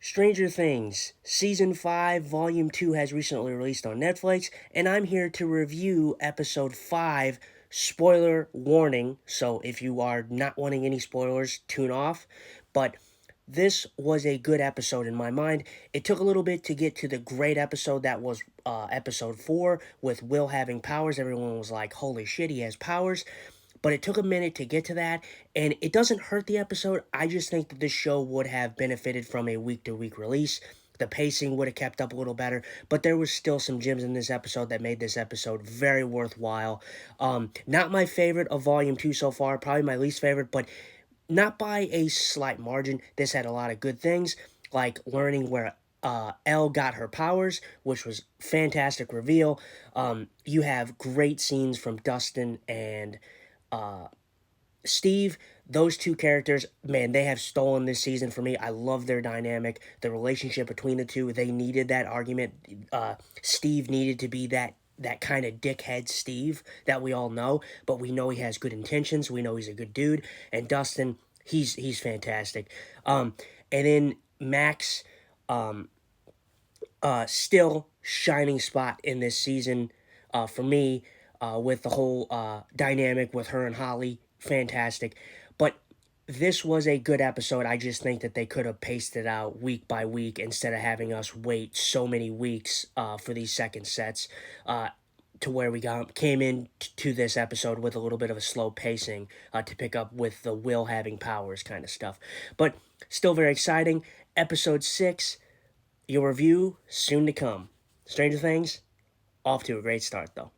Stranger Things Season 5 Volume 2 has recently released on Netflix, and I'm here to review Episode 5. Spoiler warning, so if you are not wanting any spoilers, tune off. But this was a good episode in my mind. It took a little bit to get to the great episode that was Episode 4 with Will having powers. Everyone was like, holy shit, he has powers. But it took a minute to get to that, and it doesn't hurt the episode. I just think that this show would have benefited from a week-to-week release. The pacing would have kept up a little better, but there was still some gems in this episode that made this episode very worthwhile. Not my favorite of Volume 2 so far, probably my least favorite, but not by a slight margin. This had a lot of good things, like learning where Elle got her powers, which was fantastic reveal. You have great scenes from Dustin and Steve. Those two characters, man, they have stolen this season for me. I love their dynamic, the relationship between the two. They needed that argument. Steve needed to be that kind of dickhead Steve that we all know, but we know he has good intentions. We know he's a good dude. And Dustin, he's fantastic. And then Max, still shining spot in this season for me, with the whole dynamic with her and Holly. Fantastic. But this was a good episode. I just think that they could have paced it out week by week instead of having us wait so many weeks for these second sets. To where we came in to this episode with a little bit of a slow pacing to pick up with the Will having powers kind of stuff. But still very exciting. Episode 6, your review soon to come. Stranger Things, off to a great start though.